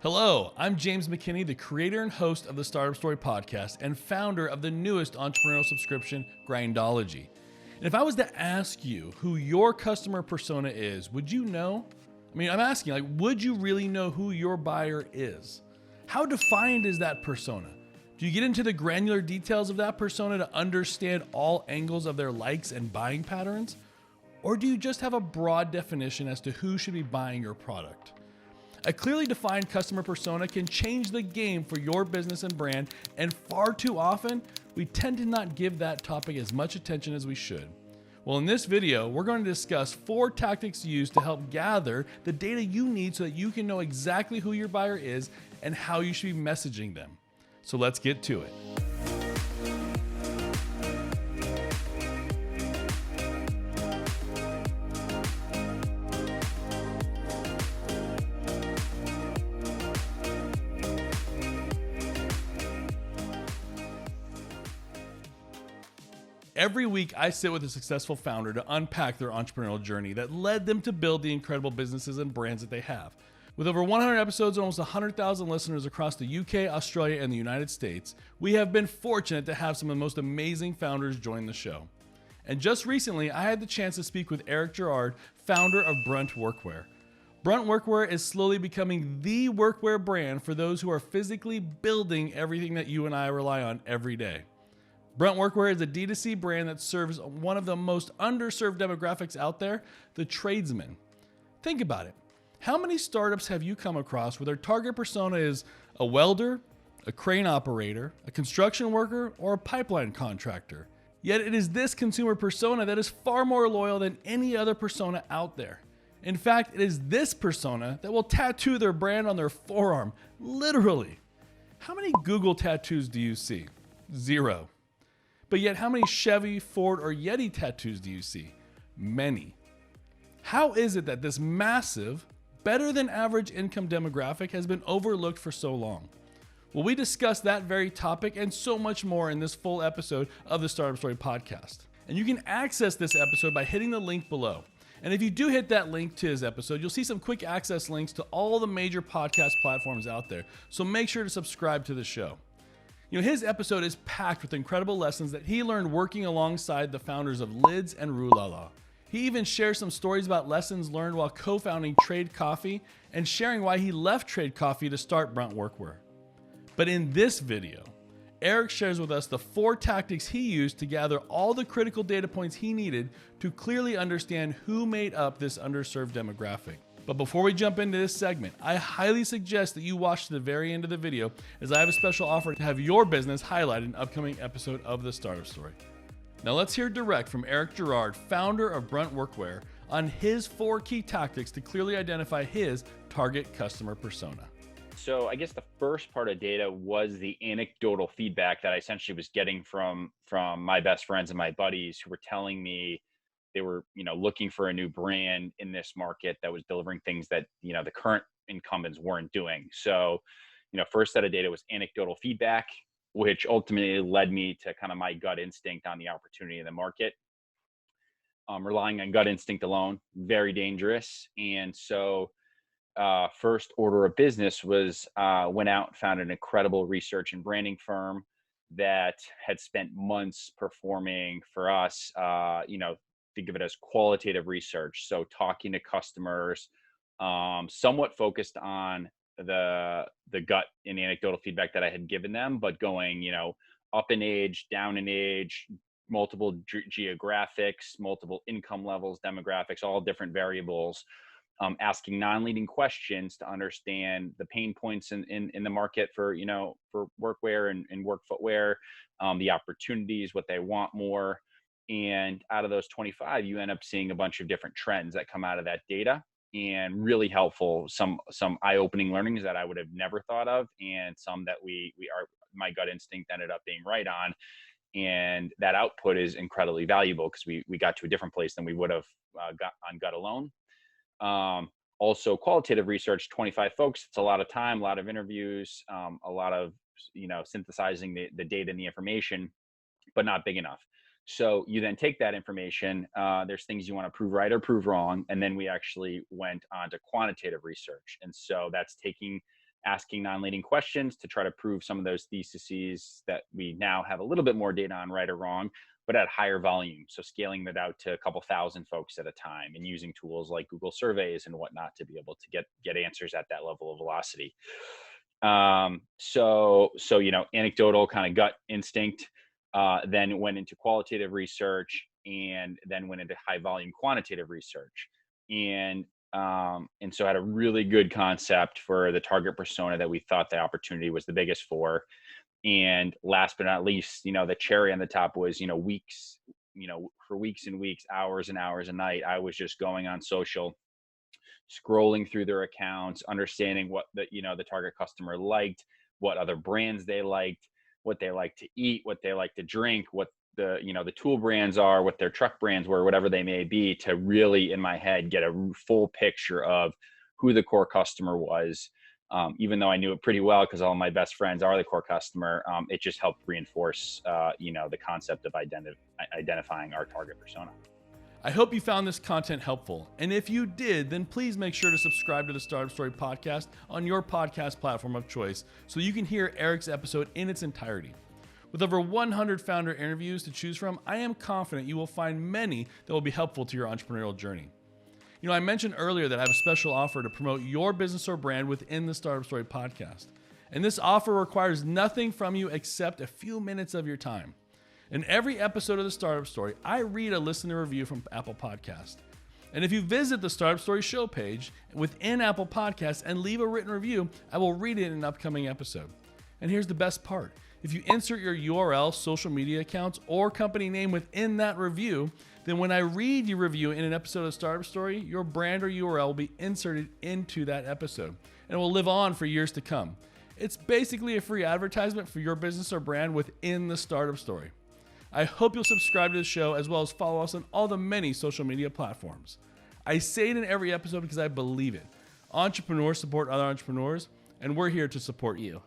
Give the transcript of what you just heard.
Hello, I'm James McKinney, the creator and host of the Startup Story podcast and founder of the newest entrepreneurial subscription, Grindology. And if I was to ask you who your customer persona is, would you know? I'm asking, would you really know who your buyer is? How defined is that persona? Do you get into the granular details of that persona to understand all angles of their likes and buying patterns? Or do you just have a broad definition as to who should be buying your product? A clearly defined customer persona can change the game for your business and brand, and far too often, we tend to not give that topic as much attention as we should. Well, in this video, we're going to discuss 4 tactics used to help gather the data you need so that you can know exactly who your buyer is and how you should be messaging them. So let's get to it. Every week, I sit with a successful founder to unpack their entrepreneurial journey that led them to build the incredible businesses and brands that they have. With over 100 episodes and almost 100,000 listeners across the UK, Australia, and the United States, we have been fortunate to have some of the most amazing founders join the show. And just recently, I had the chance to speak with Eric Girard, founder of Brunt Workwear. Brunt Workwear is slowly becoming the workwear brand for those who are physically building everything that you and I rely on every day. Brunt Workwear is a D2C brand that serves one of the most underserved demographics out there, the tradesman. Think about it. How many startups have you come across where their target persona is a welder, a crane operator, a construction worker, or a pipeline contractor? Yet it is this consumer persona that is far more loyal than any other persona out there. In fact, it is this persona that will tattoo their brand on their forearm, literally. How many Google tattoos do you see? 0. But yet, how many Chevy, Ford, or Yeti tattoos do you see? Many. How is it that this massive, better than average income demographic has been overlooked for so long? Well, we discuss that very topic and so much more in this full episode of the Startup Story podcast. And you can access this episode by hitting the link below. And if you do hit that link to his episode, you'll see some quick access links to all the major podcast platforms out there. So make sure to subscribe to the show. His episode is packed with incredible lessons that he learned working alongside the founders of Lids and Rue La La. He even shares some stories about lessons learned while co-founding Trade Coffee and sharing why he left Trade Coffee to start Brunt Workwear. But in this video, Eric shares with us the 4 tactics he used to gather all the critical data points he needed to clearly understand who made up this underserved demographic. But before we jump into this segment, I highly suggest that you watch to the very end of the video, as I have a special offer to have your business highlighted in an upcoming episode of The Startup Story. Now let's hear direct from Eric Girard, founder of Brunt Workwear, on his 4 key tactics to clearly identify his target customer persona. So I guess the first part of data was the anecdotal feedback that I essentially was getting from my best friends and my buddies who were telling me they were, looking for a new brand in this market that was delivering things that, the current incumbents weren't doing. So, first set of data was anecdotal feedback, which ultimately led me to kind of my gut instinct on the opportunity in the market. Relying on gut instinct alone, very dangerous. And so, first order of business was went out and found an incredible research and branding firm that had spent months performing for us, think of it as qualitative research. So talking to customers, somewhat focused on the gut and anecdotal feedback that I had given them, but going, up in age, down in age, multiple geographics, multiple income levels, demographics, all different variables. Asking non-leading questions to understand the pain points in the market for workwear and work footwear, the opportunities, what they want more. And out of those 25, you end up seeing a bunch of different trends that come out of that data, and really helpful, some eye-opening learnings that I would have never thought of, and some that my gut instinct ended up being right on. And that output is incredibly valuable because we got to a different place than we would have got on gut alone. Also qualitative research, 25 folks, it's a lot of time, a lot of interviews, a lot of, synthesizing the data and the information, but not big enough. So you then take that information, there's things you want to prove right or prove wrong. And then we actually went on to quantitative research. And so that's taking asking non-leading questions to try to prove some of those theses that we now have a little bit more data on, right or wrong, but at higher volume. So scaling that out to a couple thousand folks at a time and using tools like Google surveys and whatnot to be able to get answers at that level of velocity. So anecdotal kind of gut instinct, then went into qualitative research, and then went into high volume quantitative research. And so had a really good concept for the target persona that we thought the opportunity was the biggest for. And last but not least, the cherry on the top was, weeks, for weeks and weeks, hours and hours a night, I was just going on social, scrolling through their accounts, understanding what the target customer liked, what other brands they liked, what they like to eat, what they like to drink, what the tool brands are, what their truck brands were, whatever they may be, to really in my head get a full picture of who the core customer was. Even though I knew it pretty well because all my best friends are the core customer, it just helped reinforce the concept of identifying our target persona. I hope you found this content helpful. And if you did, then please make sure to subscribe to the Startup Story podcast on your podcast platform of choice so you can hear Eric's episode in its entirety. With over 100 founder interviews to choose from, I am confident you will find many that will be helpful to your entrepreneurial journey. I mentioned earlier that I have a special offer to promote your business or brand within the Startup Story podcast. And this offer requires nothing from you except a few minutes of your time. In every episode of the Startup Story, I read a listener review from Apple Podcast. And if you visit the Startup Story show page within Apple Podcasts and leave a written review, I will read it in an upcoming episode. And here's the best part. If you insert your URL, social media accounts, or company name within that review, then when I read your review in an episode of Startup Story, your brand or URL will be inserted into that episode and it will live on for years to come. It's basically a free advertisement for your business or brand within the Startup Story. I hope you'll subscribe to the show as well as follow us on all the many social media platforms. I say it in every episode because I believe it. Entrepreneurs support other entrepreneurs, and we're here to support you.